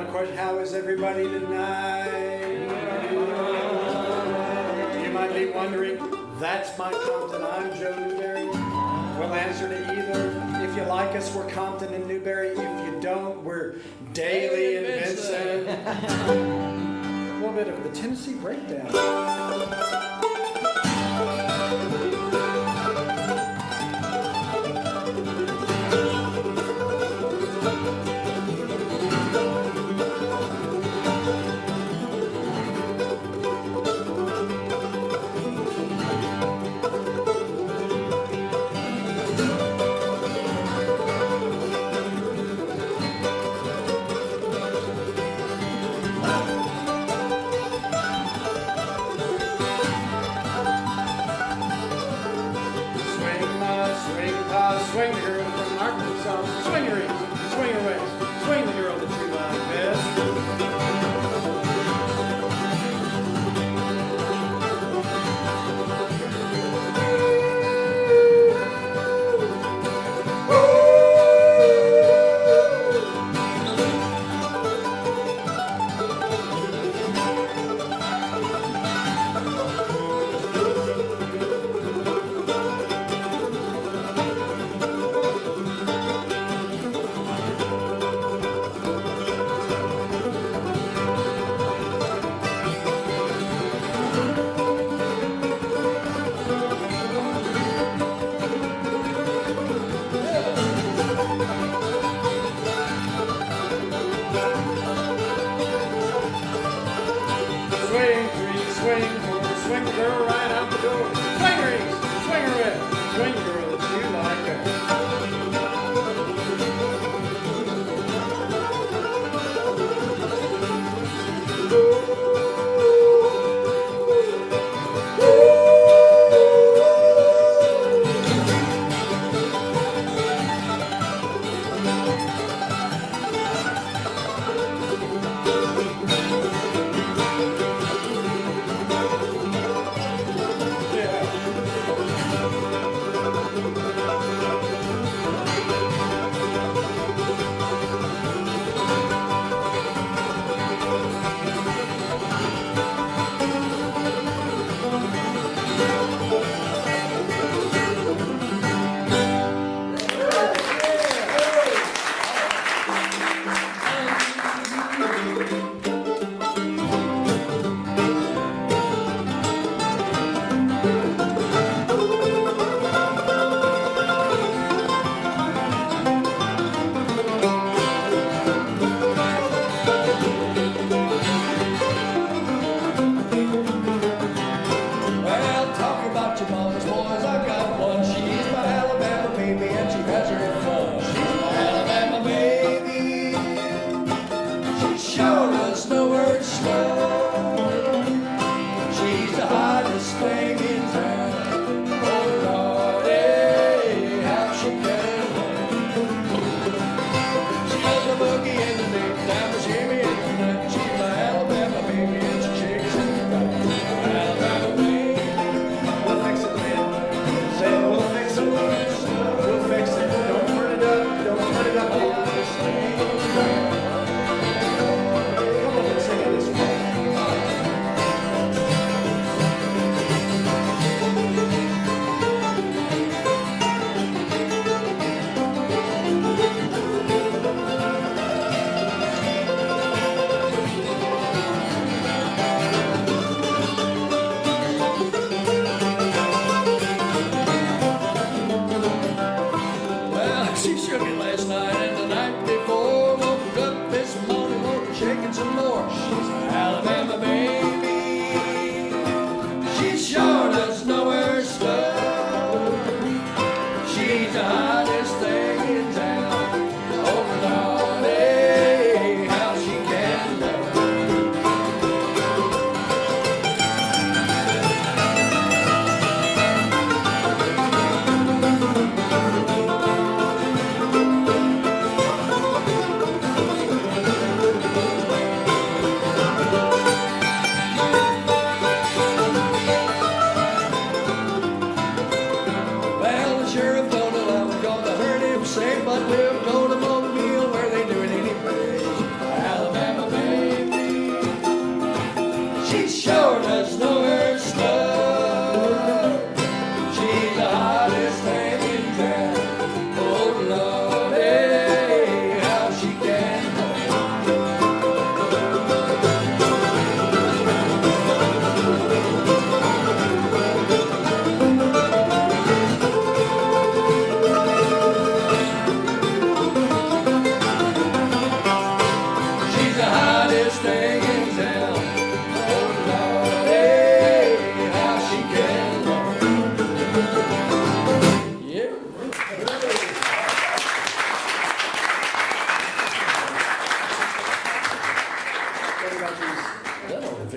Final question, how is everybody tonight? You might be wondering, that's my Compton, I'm Joe Newberry. We'll answer to either. If you like us, we're Compton and Newberry. If you don't, we're Daly and Vincent. A little bit of the Tennessee breakdown.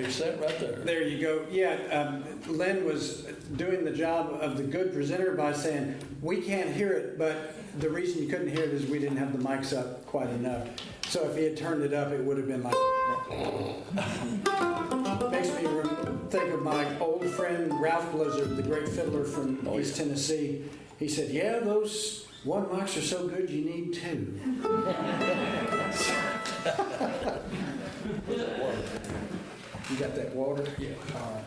fix that right there. There you go. Yeah, Lynn was doing the job of the good presenter by saying, we can't hear it, but the reason you couldn't hear it is we didn't have the mics up quite enough. So if he had turned it up, it would have been like... Makes me think of my old friend Ralph Blizzard, the great fiddler from East Tennessee. He said, yeah, those one mics are so good you need two. You got that water? Yeah. All right.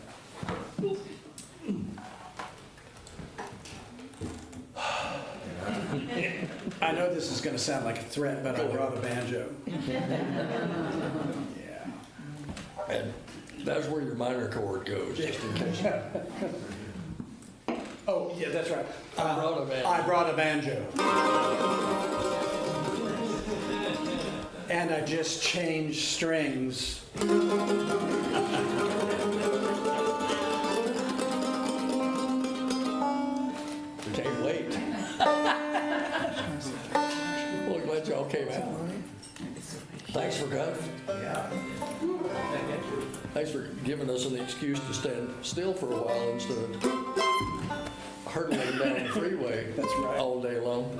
I know this is going to sound like a threat, but I brought a banjo. Yeah. And that's where your minor chord goes, just in case. Oh, yeah, that's right. I brought a banjo. I brought a banjo. And I just changed strings. Can't wait. Well, glad y'all came out. Thanks for coming. Yeah. Thanks for giving us an excuse to stand still for a while instead of hurtling down the freeway That's right. all day long.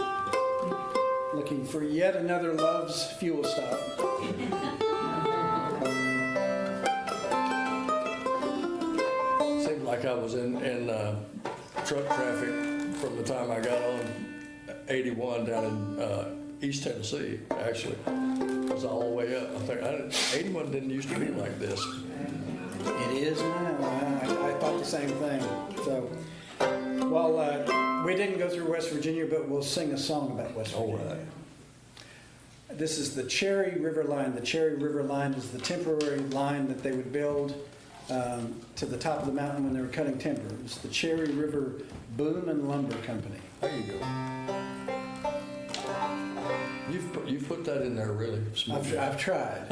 Looking for yet another Love's fuel stop. Seemed like I was in truck traffic from the time I got on 81 down in East Tennessee, actually. It was all the way up. I think 81 didn't used to be like this. It is now. I thought the same thing. So, well, we didn't go through West Virginia, but we'll sing a song about West Virginia. All right. This is the Cherry River Line. The Cherry River Line is the temporary line that they would build to the top of the mountain when they were cutting timber. It's the Cherry River Boom and Lumber Company. There you go. You've put that in there really smoothly. I've tried.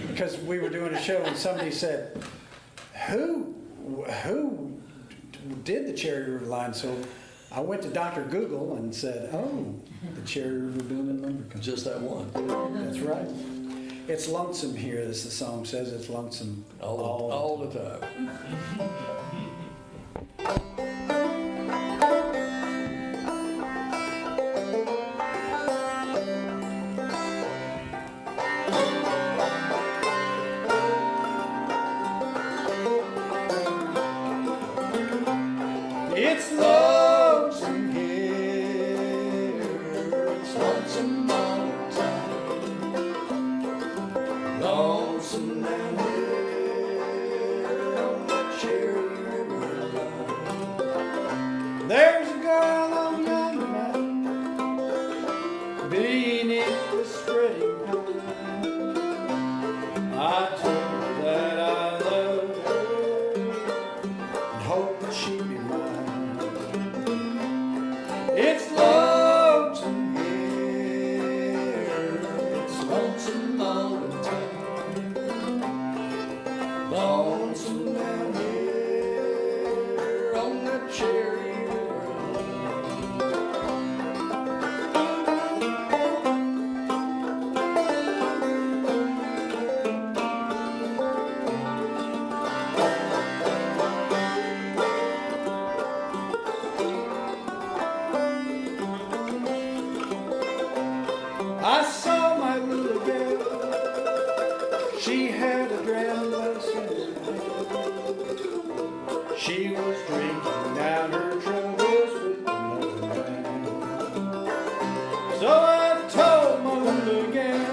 Because we were doing a show and somebody said, who did the Cherry River Line? So I went to Dr. Google and said, oh, the Cherry River Boom and Lumber Company. Just that one. That's right. It's lonesome here, as the song says. It's lonesome All the time. It's lonesome here. It's lonesome all the time. Lonesome down here on the Cherry River line. There's a girl on yonder mountain beneath the spreading pine. I told her that I loved her and hoped that she'd be mine. It's lonesome here. It's lonesome all the time. Lonesome down here on the Cherry River I saw my little girl. She had a dram glass in her hand. She was drinking down her troubles with another man. So I told my little girl,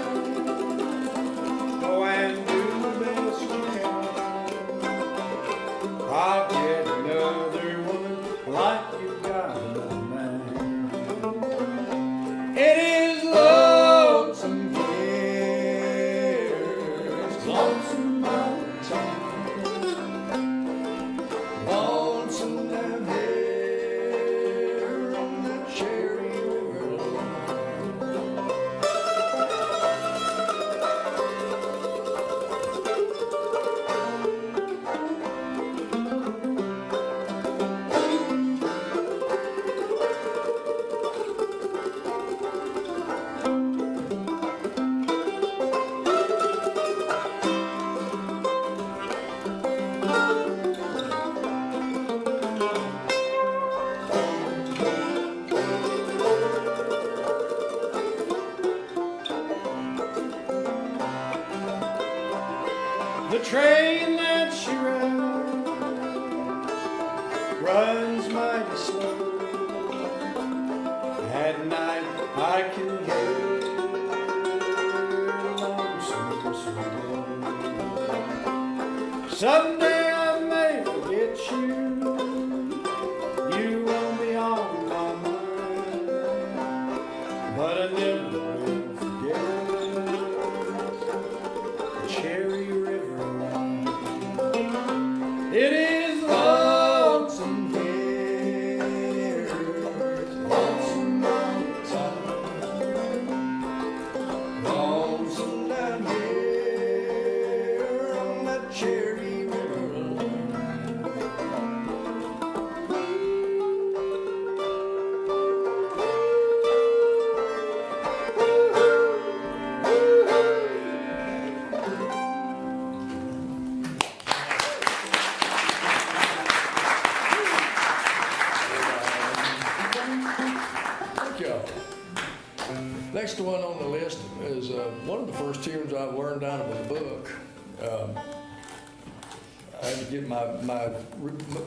go and do the best you can. I'll get another woman like you got another man. It is lonesome here. It's lonesome all the time. Lonesome down here The train that she rides runs mighty slow. At night I can hear lonesome song. Someday I may forget you. You won't be on my mind, but I never will forget the Cherry River line. It is lonesome here, lonesome on the top, lonesome down here on that Cherry River line. Thank y'all. Next one on the list is one of the first tunes I learned out of a book. I had to get my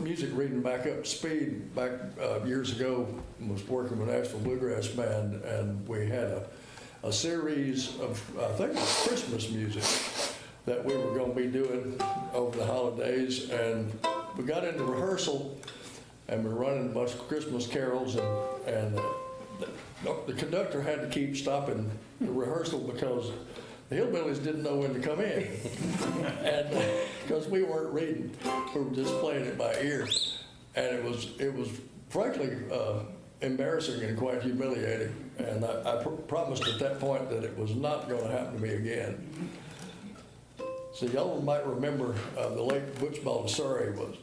music reading back up to speed back years ago. I was working with Nashville Bluegrass Band, and we had a series of, I think it was Christmas music that we were going to be doing over the holidays. And we got into rehearsal, and we were running a bunch of Christmas carols, and the conductor had to keep stopping the rehearsal because the hillbillies didn't know when to come in. And because we weren't reading, we were just playing it by ear. And it was frankly embarrassing and quite humiliating. And I promised at that point that it was not going to happen to me again. So y'all might remember the late Butch Baldessari was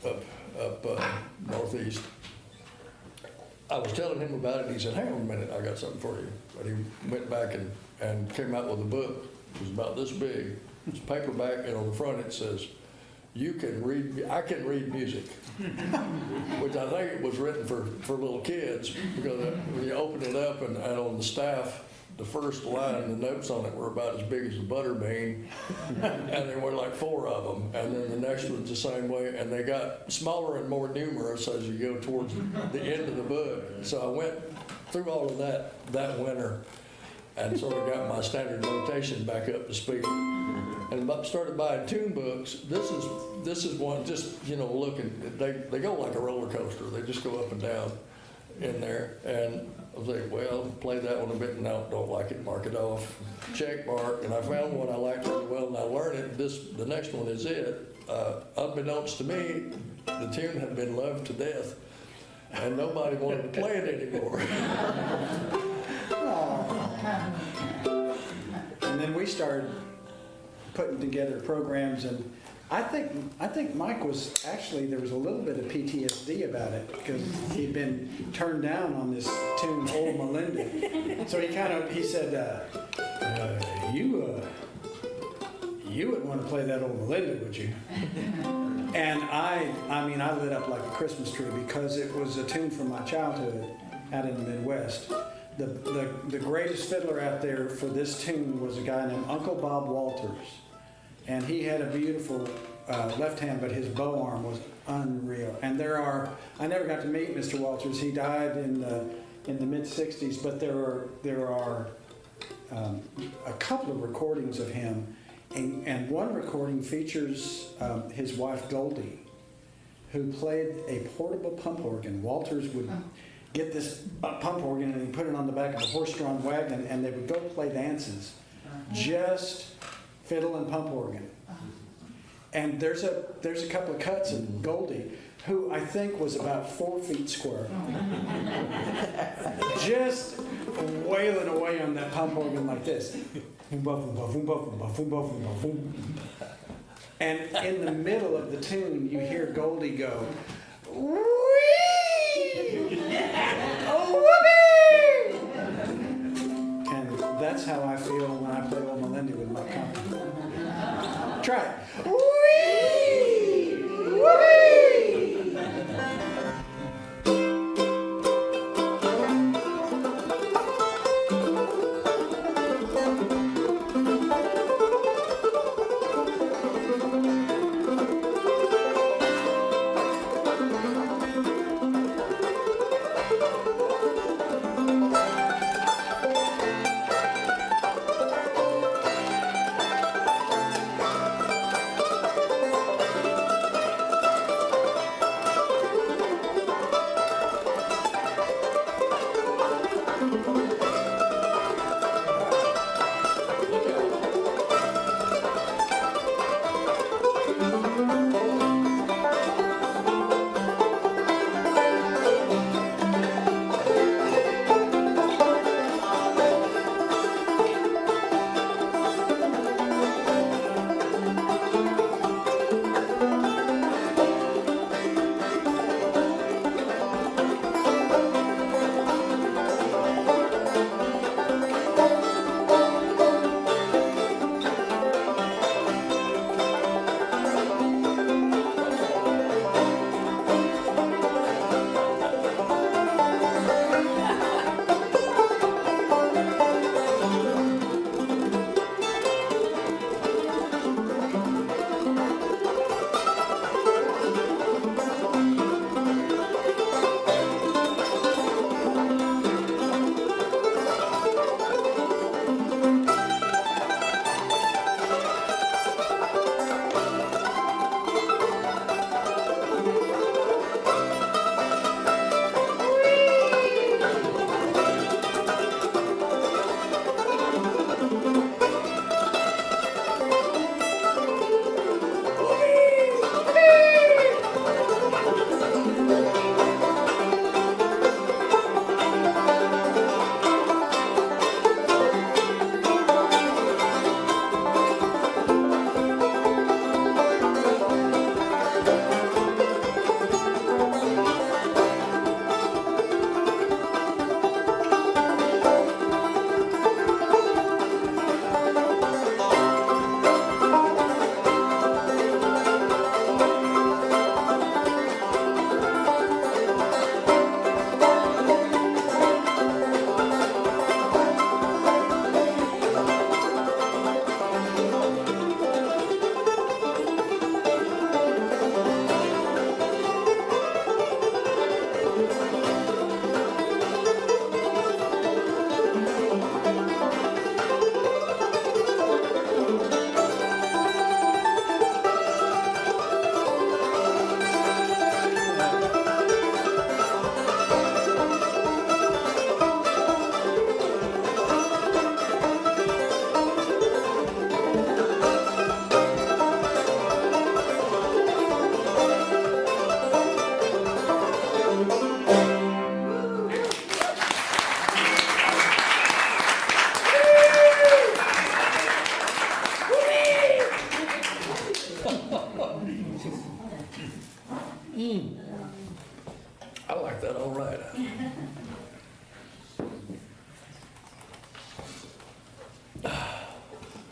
up northeast. I was telling him about it, and he said, "Hang on a minute, I got something for you." But he went back and came out with a book. It was about this big. It's paperback, and on the front it says, I can read music," which I think it was written for little kids, because when you open it up and on the staff, the first line, the notes on it were about as big as a butter bean, and there were like 4 of them, and then the next one's the same way, and they got smaller and more numerous as you go towards the end of the book. So I went through all of that winter and sort of got my standard notation back up to speed, and started buying tune books. This is one, just looking, they go like a roller coaster. They just go up and down in there, and I was like, well, play that one a bit, and now don't like it, mark it off, check mark. And I found one I liked really well, and I learned it. The next one is it. Unbeknownst to me, the tune had been loved to death, and nobody wanted to play it anymore. And then we started putting together programs, and I think Mike was actually, there was a little bit of PTSD about it because he'd been turned down on this tune, Old Melinda. So he said, you wouldn't want to play that Old Melinda, would you? And I lit up like a Christmas tree because it was a tune from my childhood out in the Midwest. The greatest fiddler out there for this tune was a guy named Uncle Bob Walters. And he had a beautiful left hand, but his bow arm was unreal. And I never got to meet Mr. Walters. He died in the mid-'60s, but there are a couple of recordings of him. And one recording features his wife Goldie, who played a portable pump organ. Walters would get this pump organ and he'd put it on the back of a horse-drawn wagon, and they would go play dances. Just fiddle and pump organ. And there's a couple of cuts of Goldie, who I think was about 4 feet square. Just wailing away on that pump organ like this. And in the middle of the tune, you hear Goldie go, "Whee! Oh, whoopee!" And that's how I feel when I play Old Melinda with my company. Try it. Whee! Whoopee!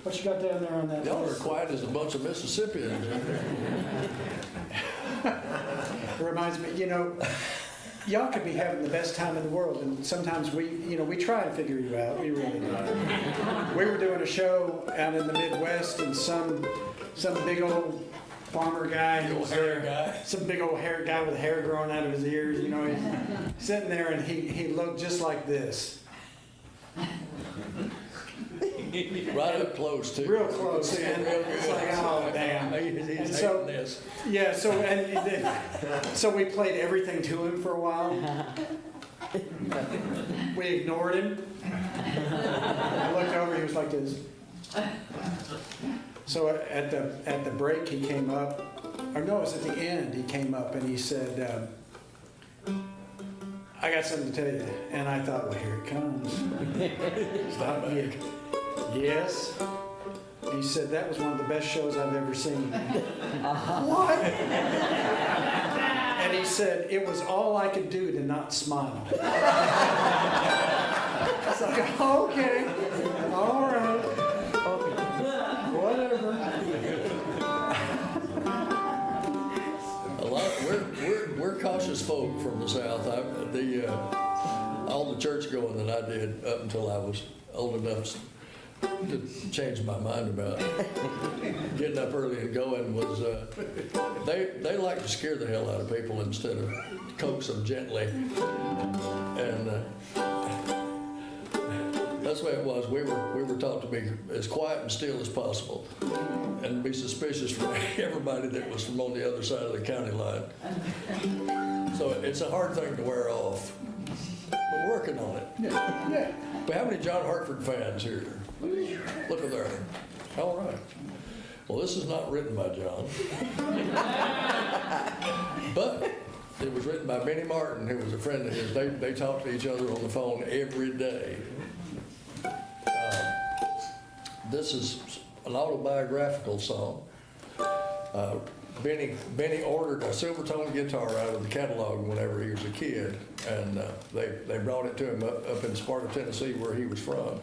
What you got down there on that Y'all are list? quiet as a bunch of Mississippians. It reminds me, y'all could be having the best time in the world, and sometimes we try and figure you out. We really do. We were doing a show out in the Midwest, and some big old farmer guy, Big old hair guy. some big old hair guy with hair growing out of his ears. He's sitting there, and he looked just like this. Right up close, too. Real close, See it and real good. it's like, oh, damn. He's And hating so- this. Yeah, so we played everything to him for a while. We ignored him. I looked over, he was like this. So at the break, he came up, or no, it was at the end, he came up and he said, I got something to tell you. And I thought, well, here it comes. Stop back. Yes. He said, that was one of the best shows I've ever seen. What? And he said, it was all I could do to not smile. I was like, okay, all right, whatever. We're cautious folk from the South. All the church going that I did up until I was old enough to change my mind about getting up early and going was, they like to scare the hell out of people instead of coax them gently. And that's the way it was. We were taught to be as quiet and still as possible and be suspicious from everybody that was from on the other side of the county line. So it's a hard thing to wear off. We're working on it. Yeah. But how many John Hartford fans here? Look at there. All right. Well, this is not written by John. But it was written by Benny Martin, who was a friend of his. They talked to each other on the phone every day. This is an autobiographical song. Benny ordered a Silvertone guitar out of the catalog whenever he was a kid, and they brought it to him up in Sparta, Tennessee, where he was from.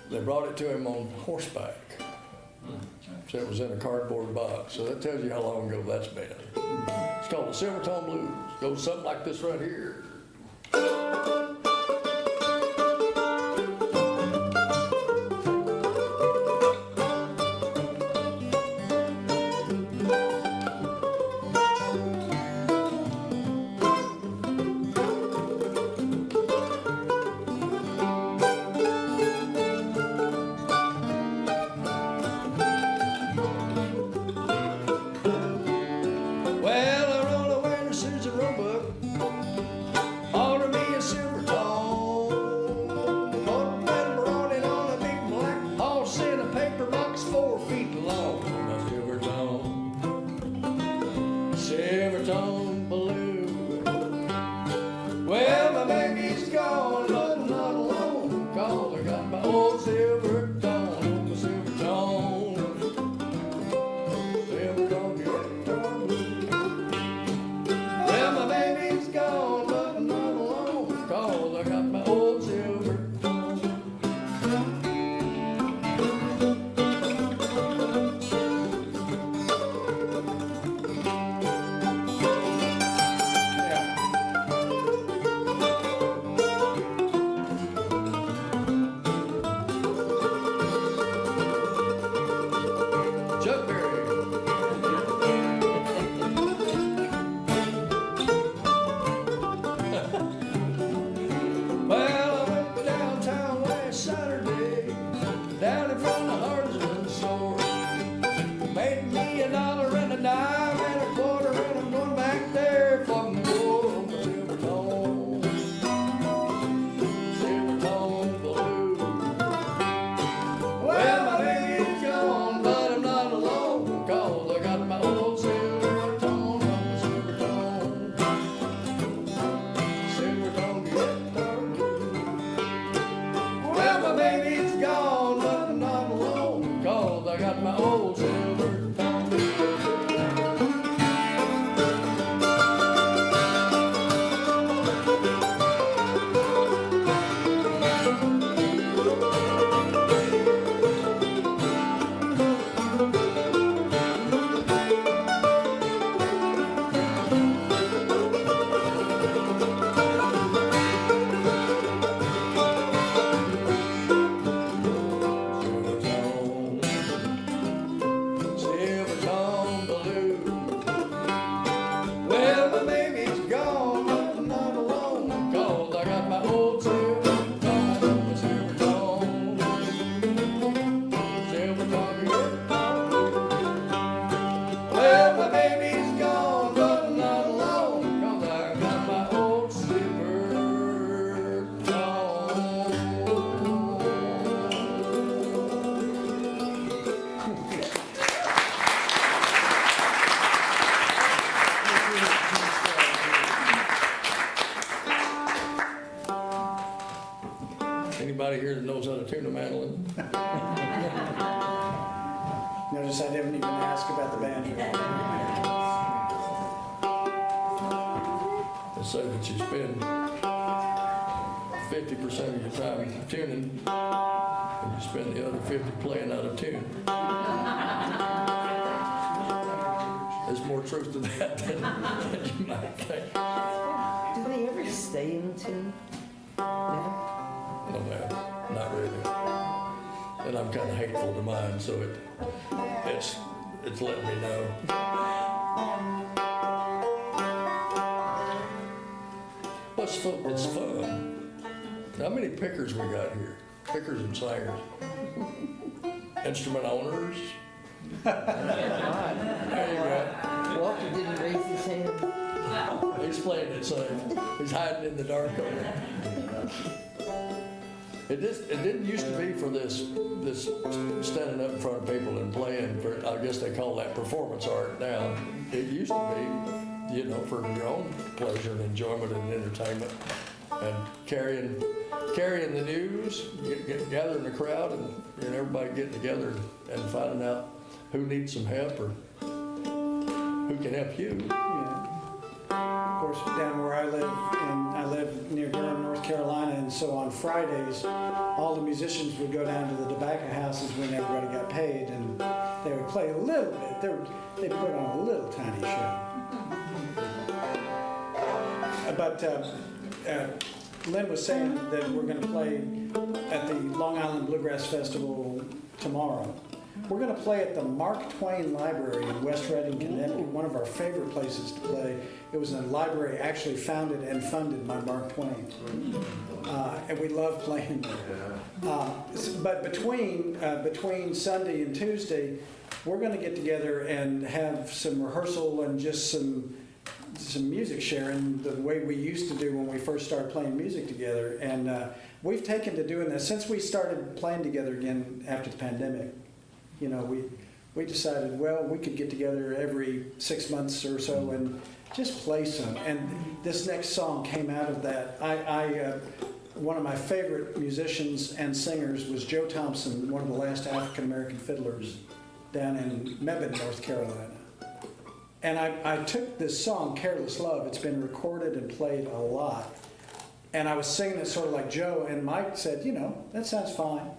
They brought it to him on horseback. So it was in a cardboard box. So that tells you how long ago that's been. It's called the Silvertone Blues. It goes something like this right here. Well, I rode away to Susan Roebuck, ordered me a silver tone, bought and brought it on a big black horse in a paper box 4 feet long. My silver tone blue. Well, my baby's gone, but I'm not alone, 'cause I got my old silver tone, my silver tone. Silver tone, guitar blue. Well, my baby's gone, but I'm not alone, 'cause I got my old silver tone. Yeah. Chuck Berry. Well, I went downtown last Saturday, down in front of Hardsman's store. Made me $1 and a dime and a quarter, and I'm going back there for more on my silver tone. Silver tone blue. Well, my baby's gone, but I'm not alone, 'cause I got my old silver tone on my silver tone. Silver tone guitar blue. Well, my baby's gone, but I'm not Compton. Notice I didn't even ask about the banjo. They say that you spend 50% of your time tuning, and you spend the other 50 playing out of tune. There's more truth to that than you might think. Do they ever stay in tune? Never? No, ma'am, not really. And I'm kind of hateful to mine, so it's letting me know. Well, it's fun. How many pickers we got here? Pickers and singers. Instrument owners. There you go. Walter didn't raise his hand. He's playing it safe. He's hiding in the dark over there. It didn't used to be for this standing up in front of people and playing. I guess they call that performance art now. It used to be, for your own pleasure and enjoyment and entertainment, and carrying the news, gathering the crowd, and everybody getting together and finding out who needs some help or who can help you. Yeah. Of course, down where I live near Durham, North Carolina, and so on Fridays, all the musicians would go down to the tobacco houses when everybody got paid, and they would play a little bit. They put on a little tiny show. But Lynn was saying that we're going to play at the Long Island Bluegrass Festival tomorrow. We're going to play at the Mark Twain Library in West Reading, Connecticut, one of our favorite places to play. It was a library actually founded and funded by Mark Twain. And we love playing there. But between Sunday and Tuesday, we're going to get together and have some rehearsal and just some music sharing the way we used to do when we first started playing music together. And we've taken to doing this since we started playing together again after the pandemic. We decided, well, we could get together every 6 months or so and just play some. And this next song came out of that. One of my favorite musicians and singers was Joe Thompson, one of the last African-American fiddlers down in Mebane, North Carolina. And I took this song, Careless Love. It's been recorded and played a lot. And I was singing it sort of like Joe, and Mike said, that sounds fine.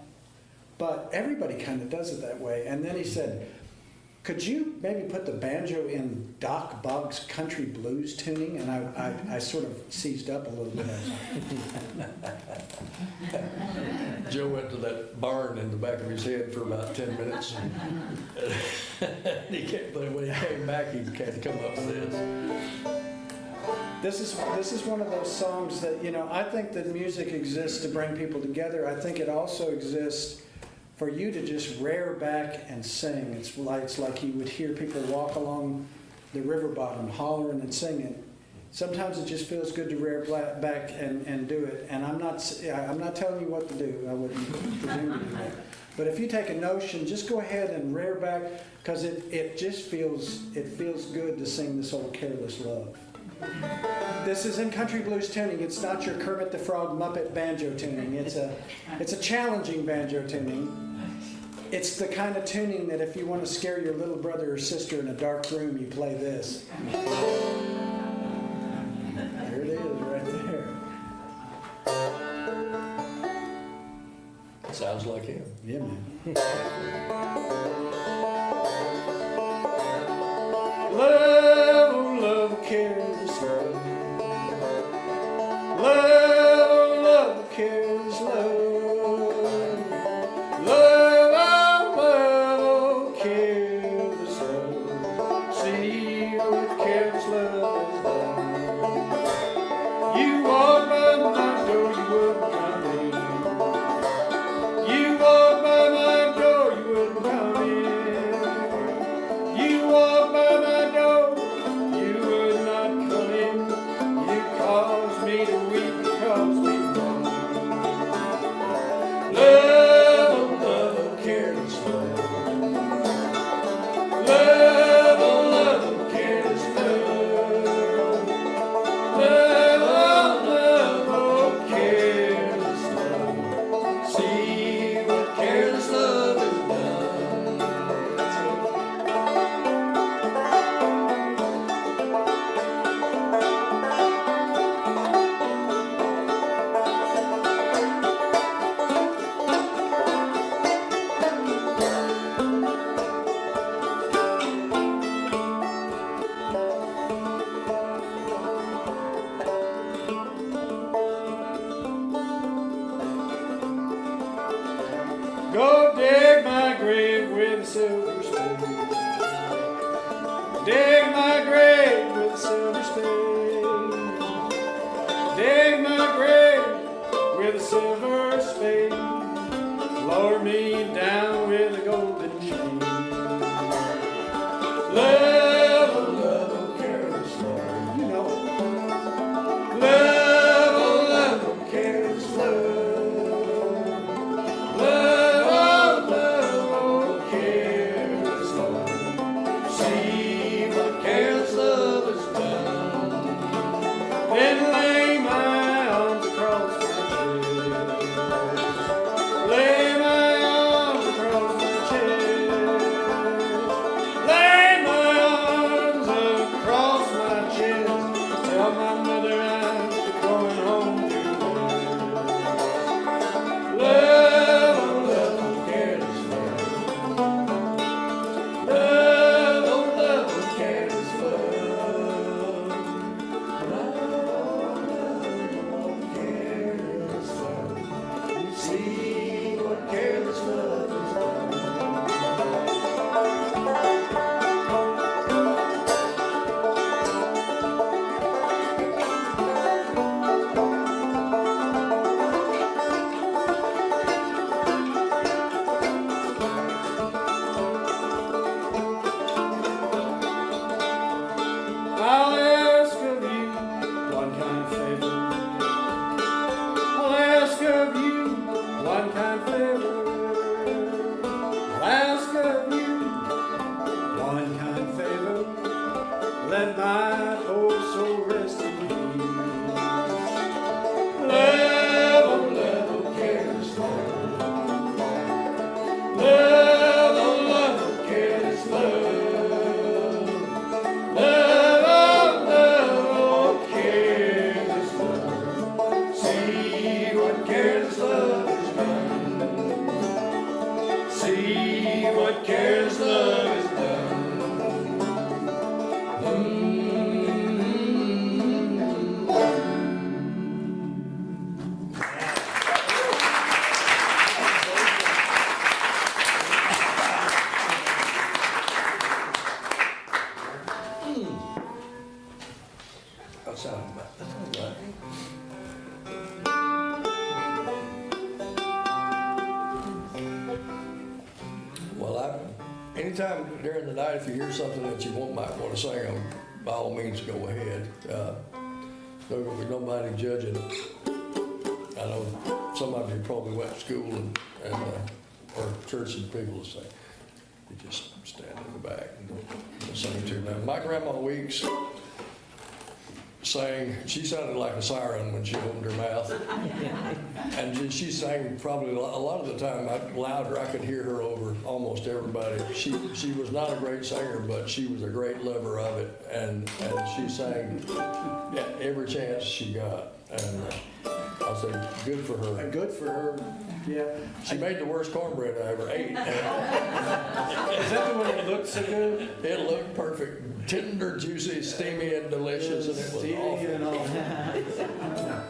But everybody kind of does it that way. And then he said, could you maybe put the banjo in Doc Boggs country blues tuning? And I sort of seized up a little bit. Joe went to that barn in the back of his head for about 10 minutes. But when he came back, he had to come up with this. This is one of those songs that, I think that music exists to bring people together. I think it also exists for you to just rear back and sing. It's like you would hear people walk along the river bottom hollering and singing. Sometimes it just feels good to rear back and do it. And I'm not telling you what to do. I wouldn't presume to do that. But if you take a notion, just go ahead and rear back, because it just feels good to sing this old Careless Love. This is in country blues tuning. It's not your Kermit the Frog Muppet banjo tuning. It's a challenging banjo tuning. It's the kind of tuning that if you want to scare your little brother or sister in a dark room, you play this. There it is, right there. Sounds like him. Yeah, man. Love, oh love, careless love. Love, oh love, careless love. Love, oh careless love. See what careless love is done. You walk by my door, you wouldn't come in. You walk by my door, you wouldn't come in. You walk by my door, with a silver spoon. Dig my grave with a silver spoon. Dig my grave with a silver spade. Lower me down with a golden chain. Love, oh love, oh careless love. You know it. Love, oh love, oh careless love. Love, oh careless love. See what careless love has done. Then lay my arms across my chest. Lay my arms across my chest. Lay my arms across my chest. Tell my mother I'm going home to rest. Love, oh love, oh careless love. Love, oh love, oh careless love. Love, oh careless love. See what careless love has done. I'll ask of you one kind favor. I'll ask of you one kind favor. I'll ask of you one kind favor. Let my poor soul rest in peace. Love, oh love, oh careless love. Love, oh love, oh careless love. Love, oh careless love. See what careless love has done. See what careless love has done. That sounds right. Well, anytime during the night, if you hear something that you might want to sing, by all means, go ahead. There's going to be nobody judging. I know some of you probably went to school and or church and people say, you just stand in the back and sing to them. My grandma Weeks sang, she sounded like a siren when she opened her mouth. And she sang probably a lot of the time louder. I could hear her over almost everybody. She was not a great singer, but she was a great lover of it. And she sang every chance she got. And I said, good for her. Good for her. Yeah. She made the worst cornbread I ever ate. Is that the one that looked so good? It looked perfect. Tender, juicy, steamy, and delicious, and it was awful.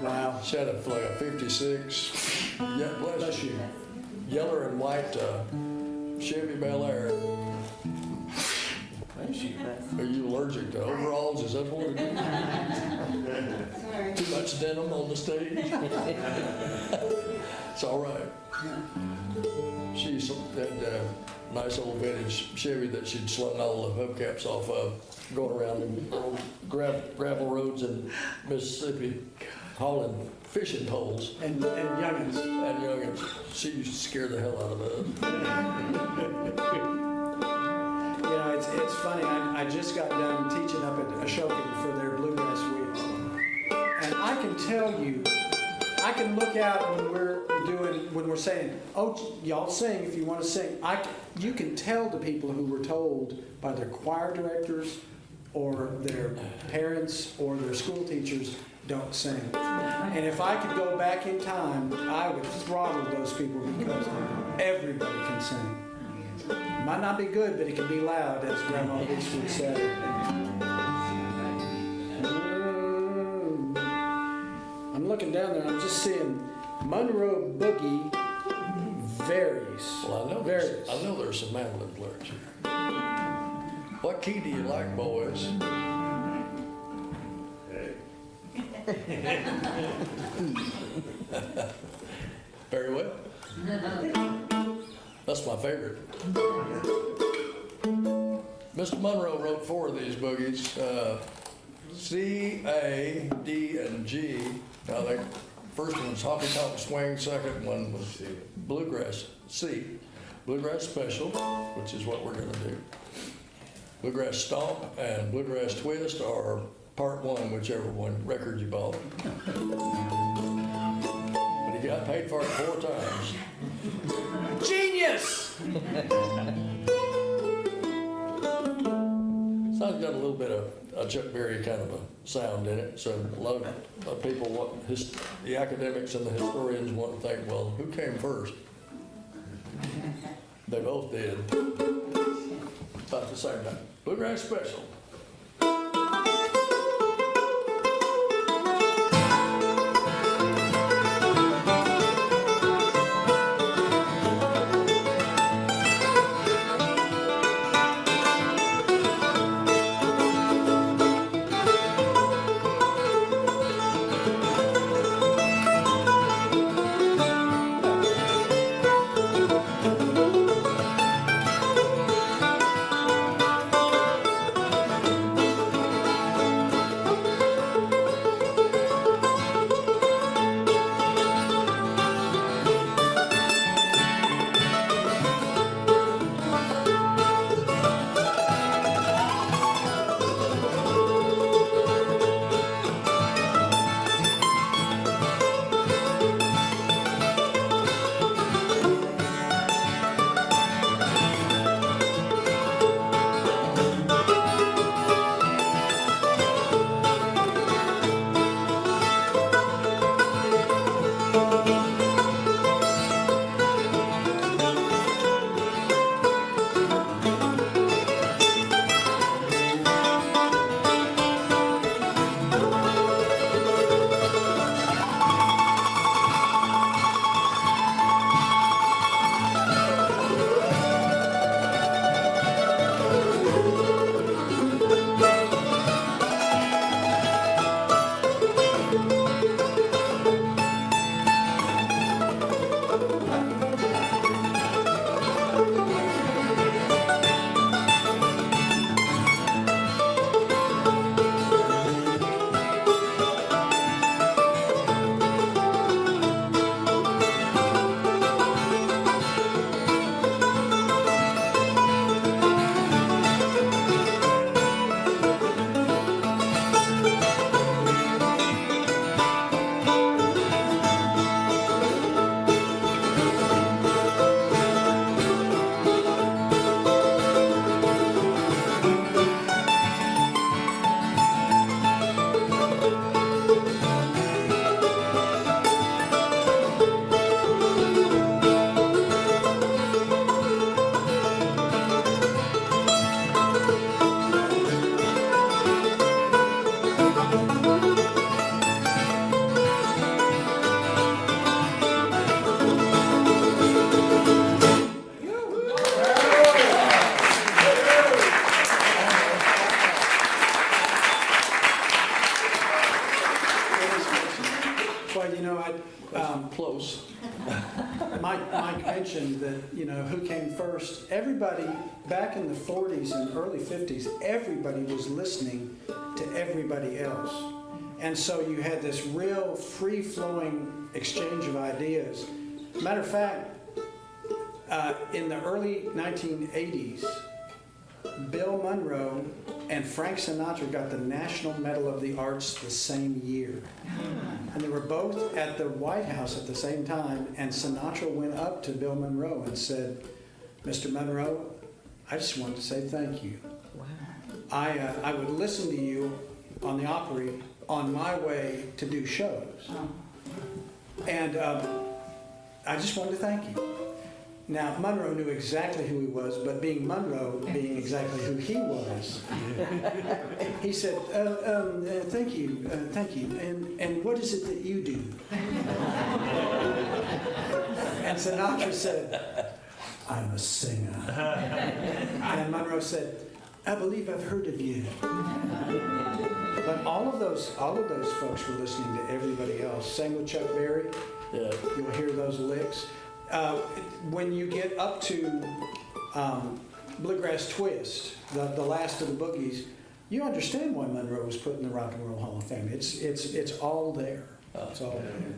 Wow. She had like a 56, yeah, bless you, yellow and white Chevy Bel Air. Are you allergic to overalls? Is that what it is? Too much denim on the stage? It's all right. She had a nice old vintage Chevy that she'd slung all the hubcaps off of, going around the gravel roads in Mississippi, hauling fishing poles. And youngins. And youngins. She used to scare the hell out of us. You know, it's funny. I just got done teaching up at Ashoka for their Bluegrass week, and I can tell you, I can look out when we're saying, "Oh, y'all sing if you want to sing." You can tell the people who were told by their choir directors, or their parents, or their school teachers, don't sing. And if I could go back in time, I would throttle those people because everybody can sing. Might not be good, but it can be loud, as Grandma Weeks would say. I'm looking down there, I'm just seeing Monroe Boogie, varies. Well, Varies. I know there's some mandolin players here. What key do you like, boys? Very well. That's my favorite. Mr. Monroe wrote 4 of these boogies. C, A, D, and G. Now, the first one was Honky Tonk Swing. Second one was Bluegrass C. Bluegrass Special, which is what we're going to do. Bluegrass Stomp and Bluegrass Twist are part 1, whichever one record you bought. But he got paid for it 4 times. Genius! Song's got a little bit of a Chuck Berry kind of a sound in it, so a lot of people, the academics and the historians want to think, well, who came first? They both did. About the same time. Bluegrass Special. Close. Mike mentioned that, who came first. Everybody, back in the 40s and early 50s, everybody was listening to everybody else. And so you had this real free-flowing exchange of ideas. Matter of fact, in the early 1980s, Bill Monroe and Frank Sinatra got the National Medal of the Arts the same year. And they were both at the White House at the same time, and Sinatra went up to Bill Monroe and said, "Mr. Monroe, I just wanted to say thank you. Wow. I would listen to you on the Opry on my way to do shows. And I just wanted to thank you." Now, Monroe knew exactly who he was, but being Monroe, being exactly who he was, he said, thank you, and what is it that you do?" And And Sinatra said, I'm a singer. And Monroe said, I believe I've heard of you. But all of those folks were listening to everybody else. Same with Chuck Berry. Yeah. You'll hear those licks. When you get up to Bluegrass Twist, the last of the boogies, you understand why Monroe was put in the Rock and Roll Hall of Fame. It's all there. It's all there.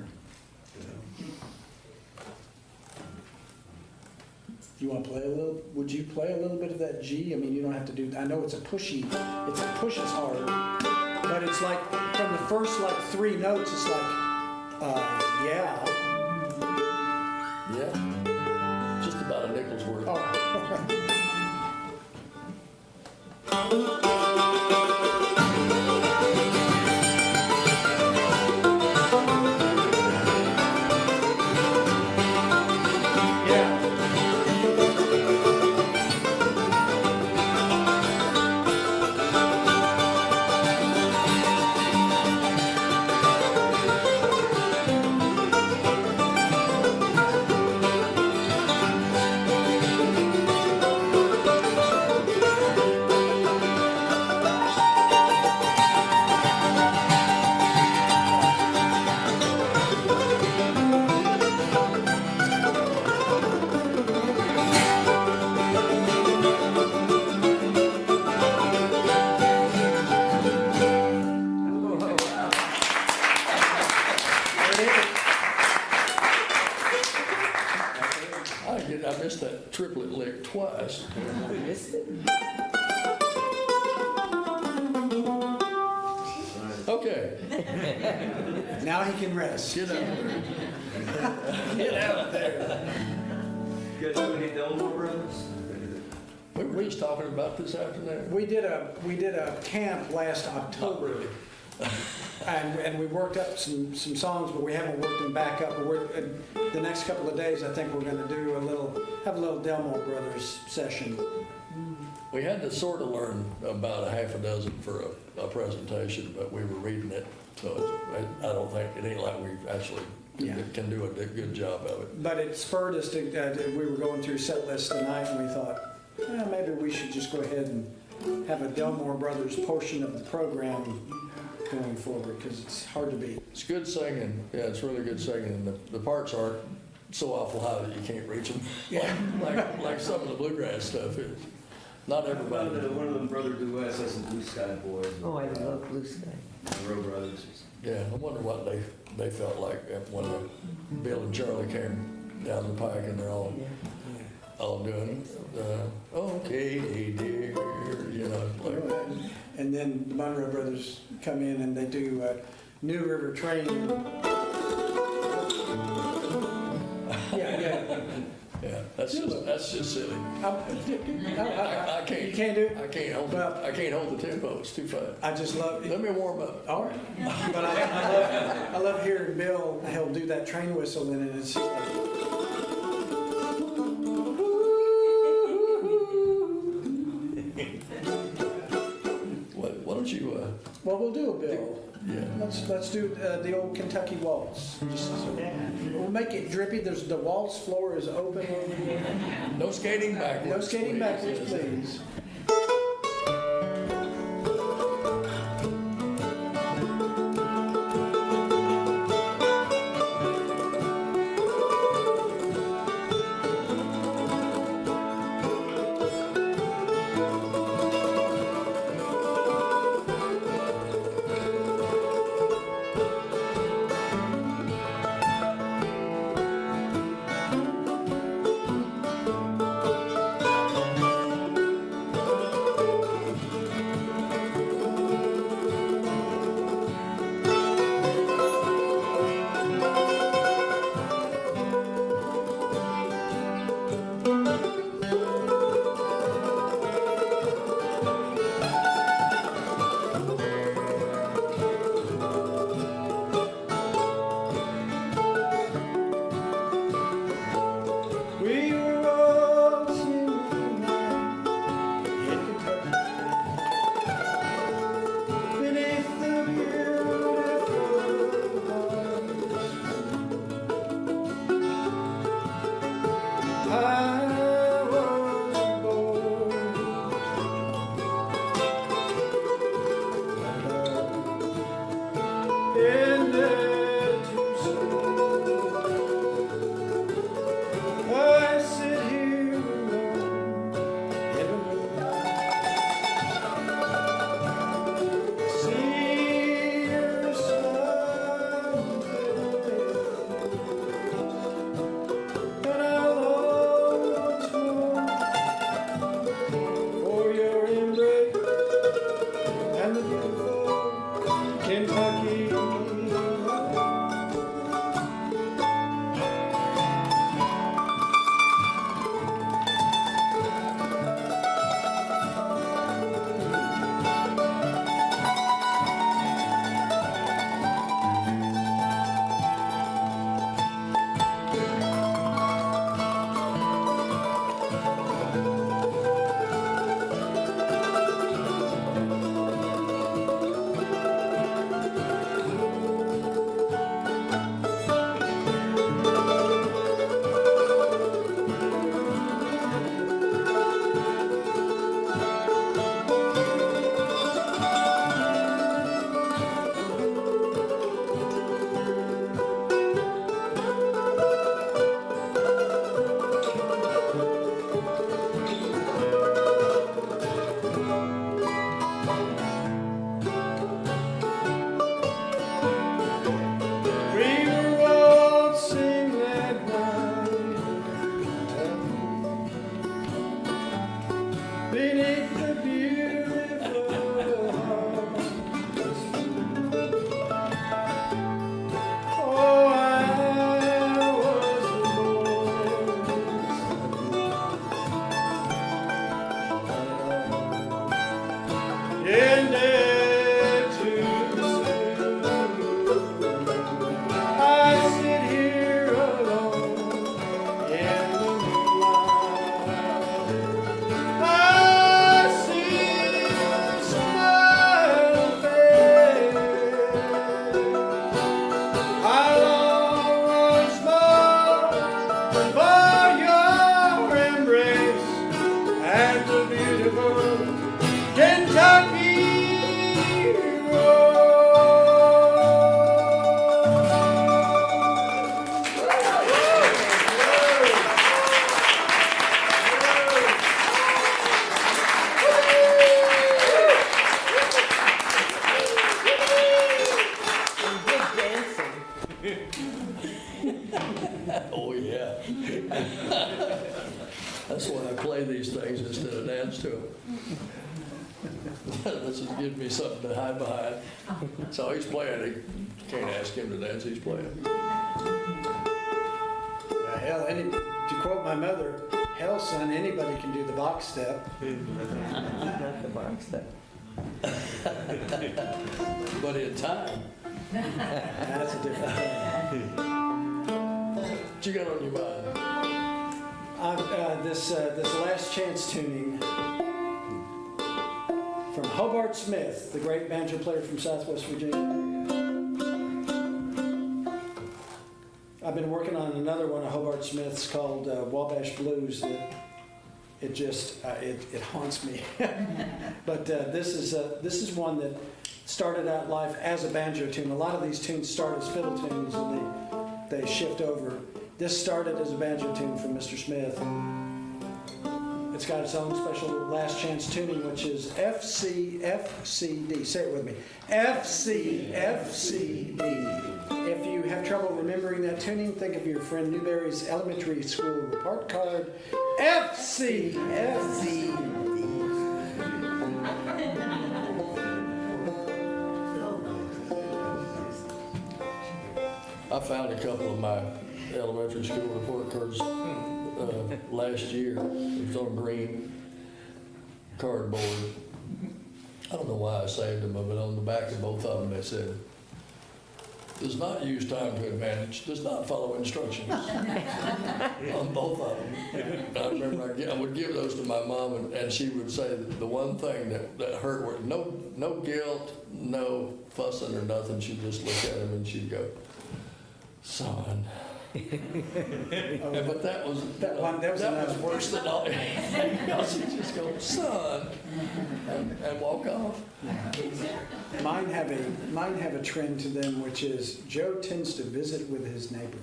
You want to play a little? Would you play a little bit of that G? I mean, you don't have to do. I know it's a pushy. It pushes hard, but it's like from the first like 3 notes. It's like, yeah. Yeah. Just about a nickel's worth. Oh. I missed that triplet lick twice. We missed it. Okay, Now he can rest. get out there. Get out there. You guys do any Delmore Brothers? We were just talking about this afternoon. We did a camp last October, and we worked up some songs, but we haven't worked them back up. But the next couple of days, I think we're going to have a little Delmore Brothers session. We had to sort of learn about a half a dozen for a presentation, but we were reading it, so I don't think, it ain't like we actually can do a good job of it. But it spurred us to, we were going through set lists tonight, and we thought, maybe we should just go ahead and have a Delmore Brothers portion of the program going forward, because it's hard to beat. It's good singing, yeah, it's really good singing, and the parts aren't so awful high that you can't reach them, like some of the bluegrass stuff is. Not everybody. One of them brother duets, that's the Blue Sky Boys. Oh, I love Blue Sky. Monroe Brothers. Yeah, I wonder what they felt like when Bill and Charlie came down the pike and they're all doing okay, dear, you know. Like, And then the Monroe Brothers come in and they do New River Train. yeah, that's just silly. I can't. You can't do it? I can't hold. Well, I can't hold the tempo. It's too fast. I just love it. Let me warm up. All right. But I love hearing Bill. He'll do that train whistle and it's just like, Why don't you? well, we'll do a Bill. Yeah. Let's do the old Kentucky waltz. We'll make it drippy. There's the waltz floor is open over here. No skating backwards. No skating please. backwards, please. play these things instead of dance to them. This is giving me something to hide behind. So he's playing. You can't ask him to dance. He's playing. Hell, to quote my mother, hell, son, anybody can do the box step. Not the box step. But in time, That's a different thing. what you got on your mind? This last chance tuning from Hobart Smith, the great banjo player from Southwest Virginia. I've been working on another one of Hobart Smith's called Wabash Blues. That it just it haunts me. But this is one that started out life as a banjo tune. A lot of these tunes start as fiddle tunes and they shift over. This started as a banjo tune from Mr. Smith. It's got its own special last chance tuning, which is FCFCD. Say it with me. FCFCD. If you have trouble remembering that tuning, think of your friend Newberry's elementary school report card. FCFCD. I found a couple of my elementary school report cards last year. It was on green cardboard. I don't know why I saved them, but on the back of both of them they said, "Does not use time to advantage, does not follow instructions." On both of them. I remember I would give those to my mom, and she would say the one thing that hurt was no guilt, no fussing or nothing. She'd just look at him and she'd go, "Son." But that was worse than all. She'd just go, "Son," and walk off. Mine have a trend to them, which is Joe tends to visit with his neighbor.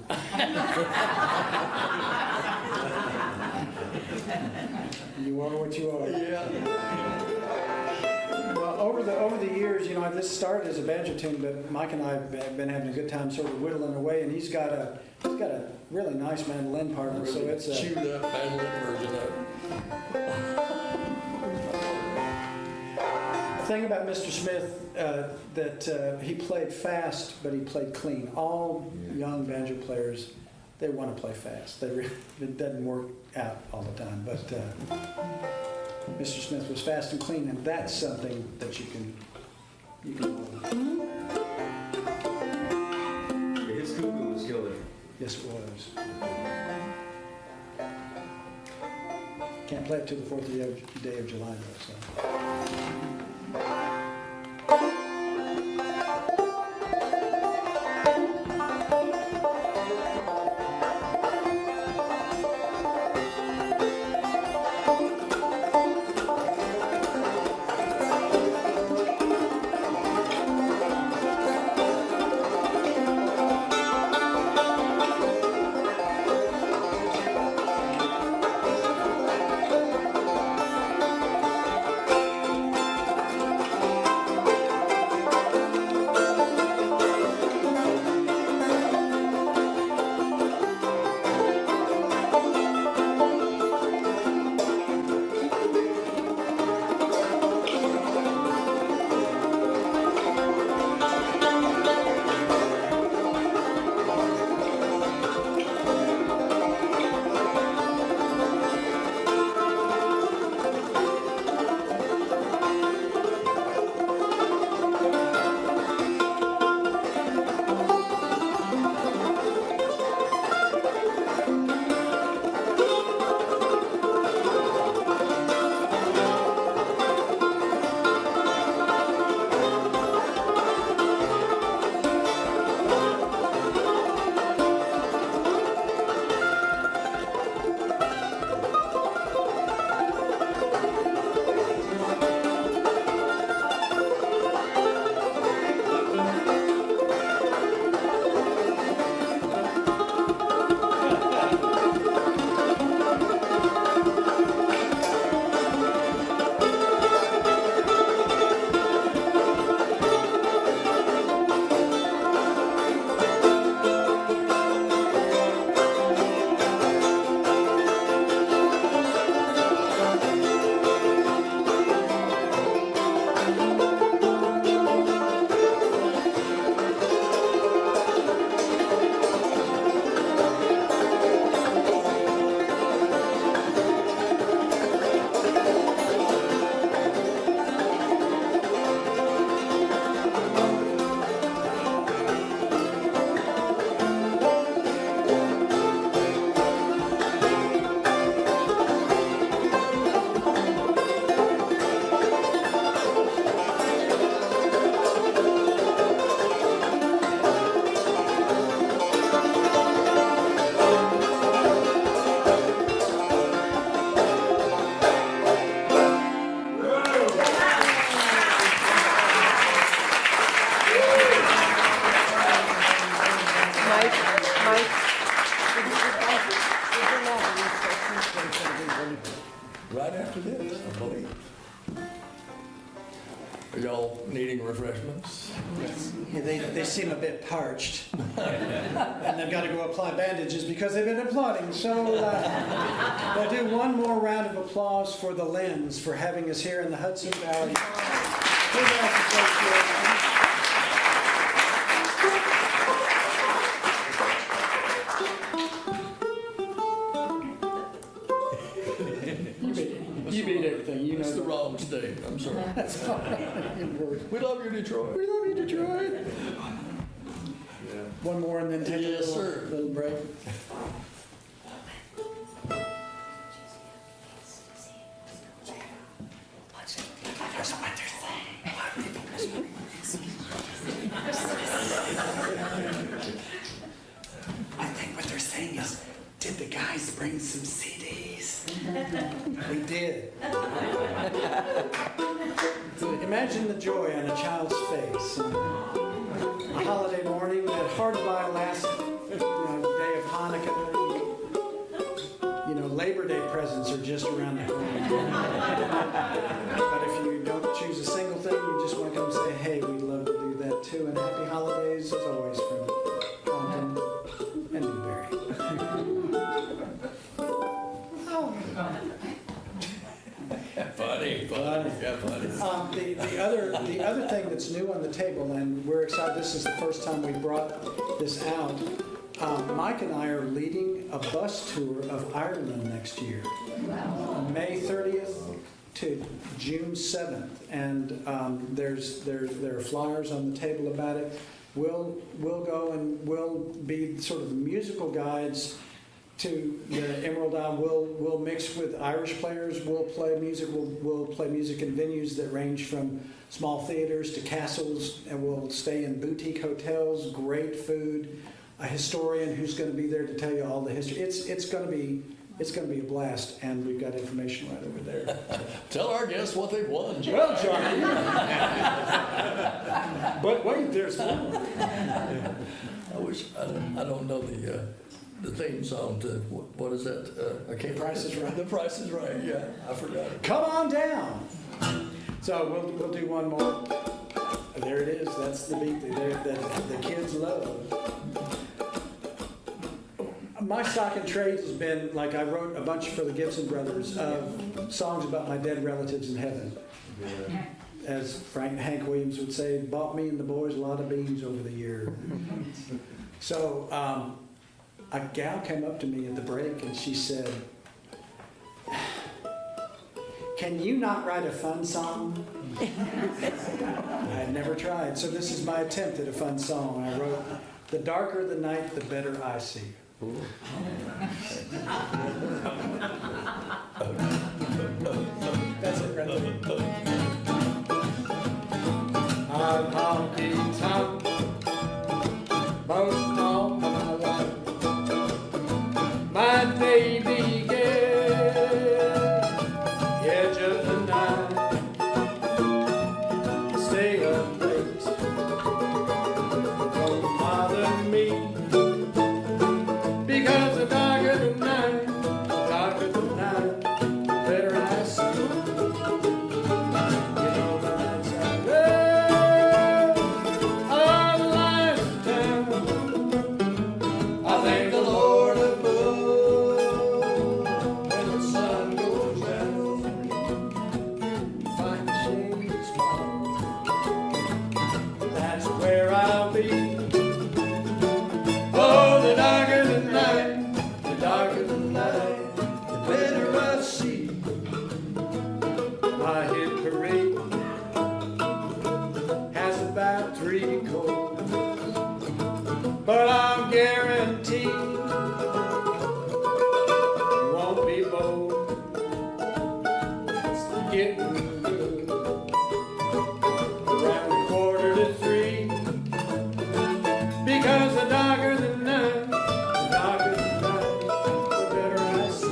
You are what you are. Yeah. Well, over the years, this started as a banjo tune, but Mike and I have been having a good time sort of whittling away, and he's got a really nice mandolin partner, so it's a chewed up mandolin version of it. The thing about Mr. Smith that he played fast, but he played clean. All young banjo players, they want to play fast. It doesn't work out all the time, but Mr. Smith was fast and clean, and that's something that you can. His cuckoo was killer. Yes, it was. Can't play it till the 4th day of July, though. So. right after this, I believe. Are y'all needing refreshments? Yeah, they seem a bit parched. And they've got to go apply bandages because they've been applauding so loud. We'll do one more round of applause for the Lens for having us here in the Hudson Valley Bluegrass Association. You beat everything, you know. It's the wrong state, I'm sorry. That's fine. We love you, Detroit. We love you, Detroit. Yeah. One more and then take a Yes, sir. little break. I think what they're saying is, did the guys bring some CDs? We did. So imagine the joy on a child's face. A holiday morning, that hard-by last day of Hanukkah. Labor Day presents are just around the corner. But if you don't choose a single thing, you just want to come and say, hey, we'd love to do that too. And happy holidays, as always, from Compton and Newberry. Funny. Yeah, funny. The other thing that's new on the table, and we're excited, this is the first time we brought this out. Mike and I are leading a bus tour of Ireland next year, May 30th to June 7th, and there are flyers on the table about it. We'll go and we'll be sort of musical guides to the Emerald Isle. We'll mix with Irish players. We'll play music. We'll play music in venues that range from small theaters to castles, and we'll stay in boutique hotels. Great food. A historian who's going to be there to tell you all the history. It's going to be a blast, and we've got information right over there. Tell our guests what they've won, Jim. Well, Johnny. But wait, there's more. I wish, I don't know the theme song to, what is that? I can't. Price is Right. The Price is Right, yeah, I forgot it. Come on down. So we'll do one more. There it is. That's the beat that the kids love. My stock in trade has been, like, I wrote a bunch for the Gibson Brothers of songs about my dead relatives in heaven. Yeah. As Hank Williams would say, bought me and the boys a lot of beans over the year. So a gal came up to me at the break and she said, can you not write a fun song? I had never tried, so this is my attempt at a fun song. I wrote, the darker the night, the better I see. That's it right there. I've honky tonk most all my life. My day began the edge of the night. Stay up late, don't bother me. Because the darker the night, the better I see. You know the nights I love, all the lights of town. I thank the Lord above when the sun goes down. Find the shade of smile, that's where I'll be. Oh, the darker the night, the darker the night, the better I see. My hit parade has about 3 chords, but I'm guaranteed you won't be bold. It's getting good around 2:45, because the darker the night, the darker the night, the better I see.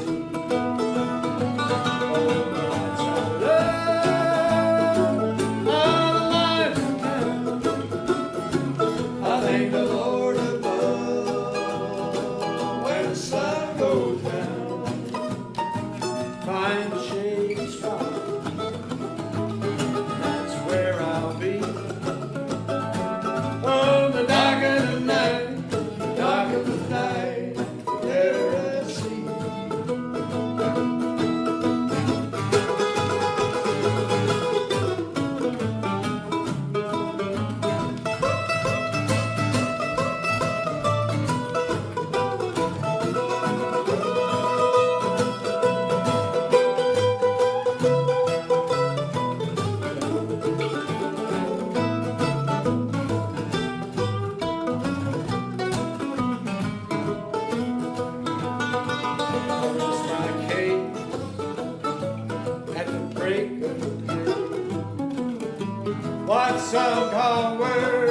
Oh, the lights I love, all the lights in town. I thank the Lord above when the sun goes down. Find the shade some call word.